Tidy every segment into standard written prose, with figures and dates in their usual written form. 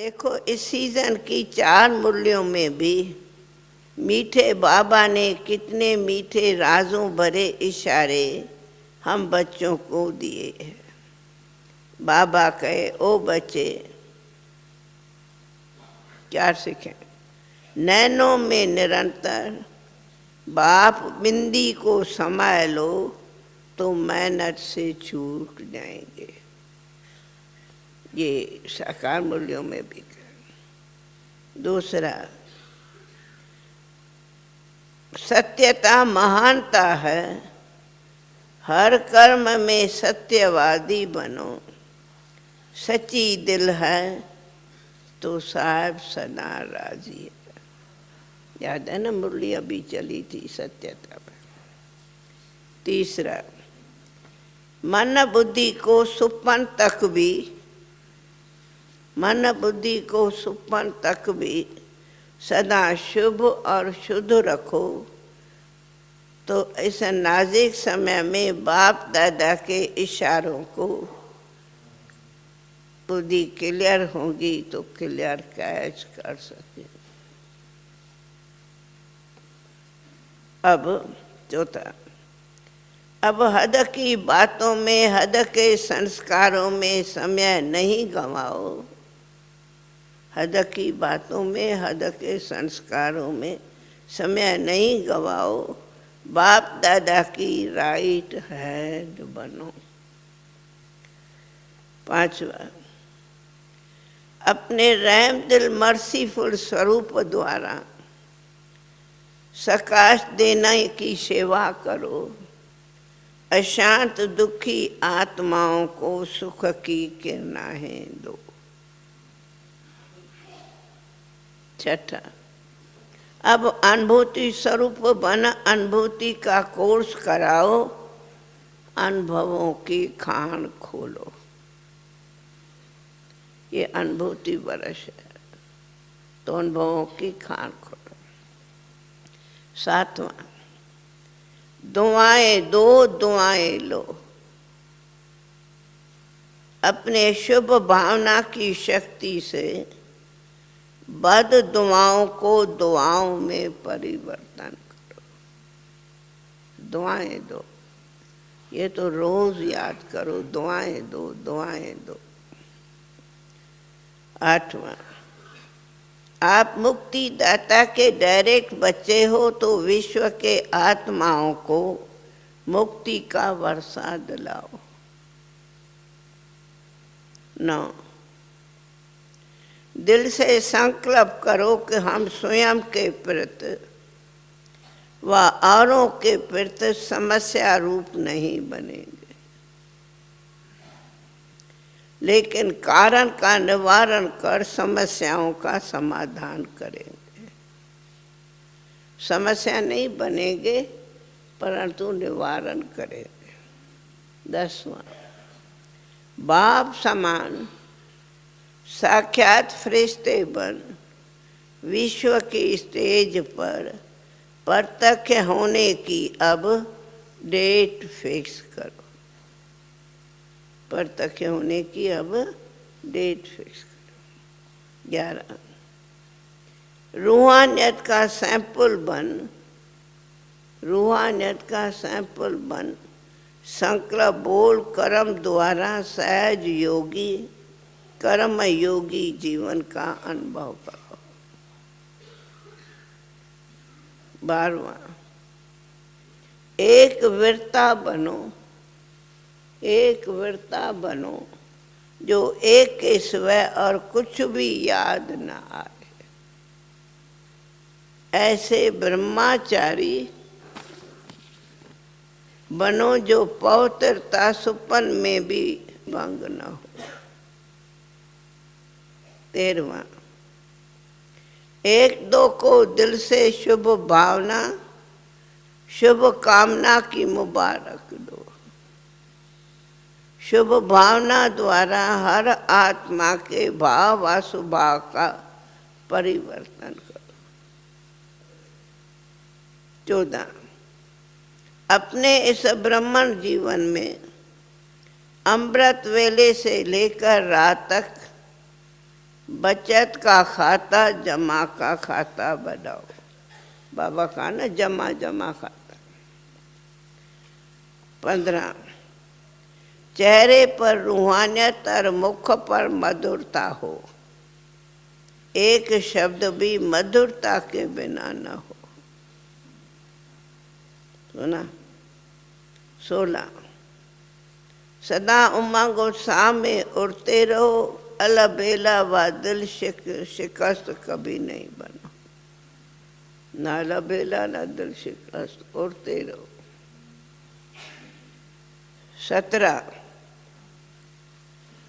देखो, इस सीजन की 4 मूल्यों में भी मीठे बाबा ने कितने मीठे राजों भरे इशारे हम बच्चों को दिए हैं। बाबा कहे, ओ बच्चे, क्या सीखें? नैनों में निरंतर बाप बिंदी को समाये लो तो मेहनत से चूक जाएंगे। ये साकार मूल्यों में भी। दूसरा, सत्यता महानता है, हर कर्म में सत्यवादी बनो, सच्ची दिल है तो साहब सदा राजी है। याद है ना, मुरली अभी चली थी सत्यता पर। तीसरा, मन बुद्धि को सुपन तक भी, मन बुद्धि को सुपन तक भी सदा शुभ और शुद्ध रखो तो इस नाजुक समय में बाप दादा के इशारों को बुद्धि क्लियर होगी तो क्लियर कैच कर सके। अब चौथा, अब हद की बातों में, हद के संस्कारों में समय नहीं गंवाओ। हद की बातों में, हद के संस्कारों में समय नहीं गंवाओ, बाप दादा की राइट हैंड बनो। पांचवा, अपने रहम दिल मर्सीफुल स्वरूप द्वारा सकाश देने की सेवा करो, अशांत दुखी आत्माओं को सुख की किरणाएं दो। छठा, अब अनुभूति स्वरूप बन अनुभूति का कोर्स कराओ, अनुभवों की खान खोलो। ये अनुभूति वर्ष है तो अनुभवों की खान खोलो। सातवां, दुआएं दो, दुआएं लो, अपने शुभ भावना की शक्ति से बद दुआओं को दुआओं में परिवर्तन करो। दुआएं दो, ये तो रोज याद करो, दुआएं दो, दुआएं दो। आठवां, आप मुक्ति दाता के डायरेक्ट बच्चे हो तो विश्व के आत्माओं को मुक्ति का वर्षा दिलाओ। 9, दिल से संकल्प करो कि हम स्वयं के प्रति व औरों के प्रति समस्या रूप नहीं बनेंगे, लेकिन कारण का निवारण कर समस्याओं का समाधान करेंगे। समस्या नहीं बनेंगे परंतु निवारण करेंगे। 10वां, बाप समान साक्षात फरिश्ते बन विश्व की स्टेज पर प्रत्यक्ष होने की अब डेट फिक्स करो। प्रत्यक्ष होने की अब डेट फिक्स करो। 11, रूहानियत का सैंपल बन, रूहानियत का सैंपल बन संकल्प बोल कर्म द्वारा सहज योगी, कर्म योगी जीवन का अनुभव करो। 12वां, एक वीरता बनो, एक वीरता बनो जो एक के सिवाय और कुछ भी याद न आए। ऐसे ब्रह्मचारी बनो जो पवित्रता सुपन में भी भंग न हो। 13वां, एक दो को दिल से शुभ भावना, शुभ कामना की मुबारक दो। शुभ भावना द्वारा हर आत्मा के भाव व स्वभाव का परिवर्तन करो। 14, अपने इस ब्राह्मण जीवन में अमृत वेले से लेकर रात तक बचत का खाता जमा का खाता बनाओ। बाबा का ना जमा जमा खाता। 15 चेहरे पर रूहानियत और मुख पर मधुरता हो, एक शब्द भी मधुरता के बिना न हो। सुना? 16 सदा उमंग उत्साह में उड़ते रहो, अलबेला व दिल शिकस्त कभी नहीं बनो। ना अलबेला ना दिल शिकस्त, उड़ते रहो। 17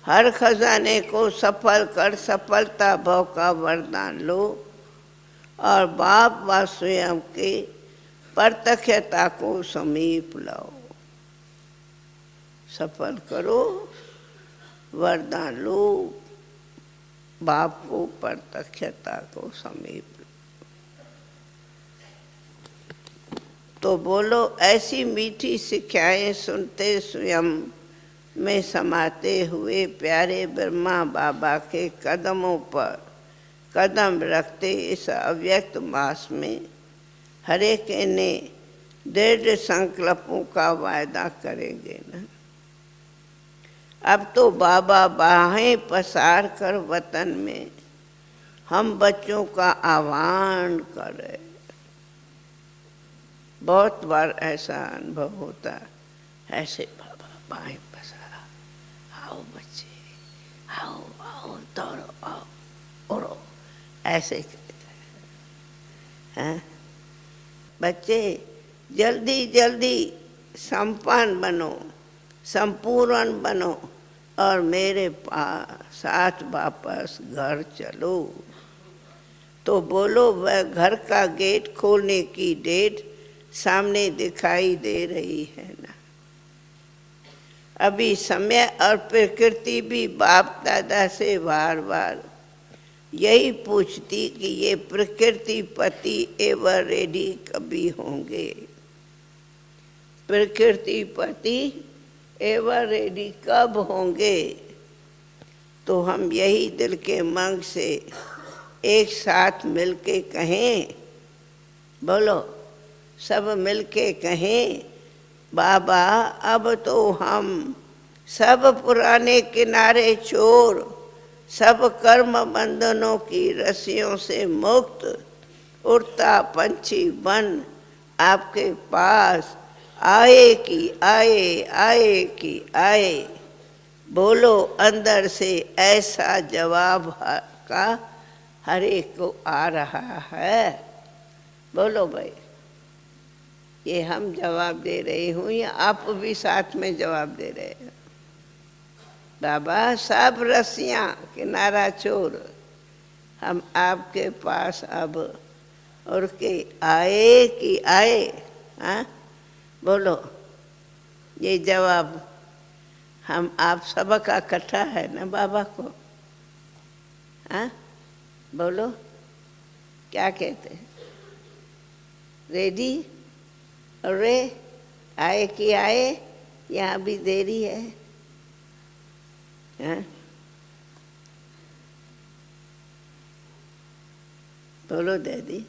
हर खजाने को सफल कर सफलता भाव का वरदान लो और बाप व स्वयं के प्रत्यक्षता को समीप लाओ। सफल करो, वरदान लो, बाप को प्रत्यक्षता को समीप लो। तो बोलो ऐसी मीठी शिक्षाएं सुनते स्वयं में समाते हुए प्यारे ब्रह्मा बाबा के कदमों पर कदम रखते इस अव्यक्त मास में हर एक ने दृढ़ संकल्पों का वायदा करेंगे न। अब तो बाबा बाहें पसार कर वतन में हम बच्चों का आह्वान कर रहे। बहुत बार ऐसा अनुभव होता, ऐसे बाबा बाहें पसारा, आओ बच्चे, आओ आओ दौड़ो, आओ उड़ो, ऐसे कहते हैं। बच्चे जल्दी जल्दी संपन्न बनो, संपूर्ण बनो और मेरे पास साथ वापस घर चलो। तो बोलो वह घर का गेट खोलने की डेट सामने दिखाई दे रही है ना। अभी समय और प्रकृति भी बाप दादा से बार बार यही पूछती कि ये प्रकृति पति एवर रेडी कभी होंगे। प्रकृति पति एवर रेडी कब होंगे। तो हम यही दिल के मंग से एक साथ मिलके कहें, बोलो सब मिलके कहें, बाबा अब तो हम सब पुराने किनारे छोड़, सब कर्म बंधनों की रस्सियों से मुक्त उड़ता पंछी बन आपके पास आए कि आए, आए कि आए। बोलो अंदर से ऐसा जवाब का हर एक को आ रहा है। बोलो भाई, ये हम जवाब दे रहे हूँ या आप भी साथ में जवाब दे रहे हैं। बाबा सब रस्सियाँ किनारा छोड़ हम आपके पास अब उड़ के आए कि आए। हाँ बोलो, ये जवाब हम आप सबका इकट्ठा है ना बाबा को। हाँ बोलो क्या कहते हैं, रेडी? अरे आए कि आए, यहाँ भी देरी है। हाँ बोलो दीदी,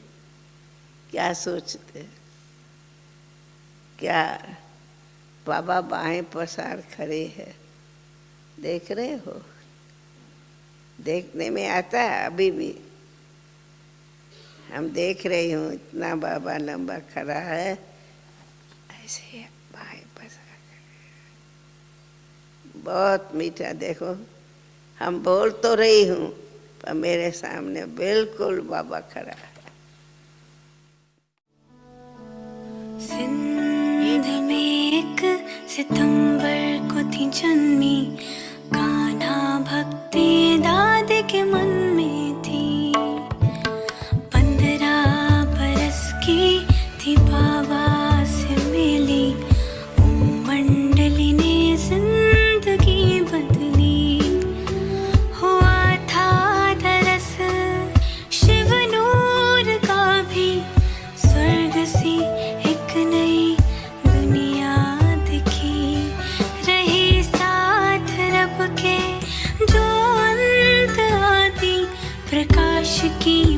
क्या सोचते? क्या बाबा बाहें पसार खड़े हैं, देख रहे हो? देखने में आता है अभी भी, हम देख रही हूँ इतना बाबा लंबा खड़ा है, ऐसे बाहें पसार खड़े। बहुत मीठा। देखो हम बोल तो रही हूँ पर मेरे सामने बिल्कुल बाबा खड़ा है। सिंध में एक सितंबर को थी जन्मी, कान्हा भक्ति दाद के मन में थी। 15 बरस की थी बाबा से मिली, मंडली ने जिंदगी बदली। हुआ था दरस शिव नूर का भी, स्वर्ग सी एक नई दुनिया दिखी। रही साथ रब की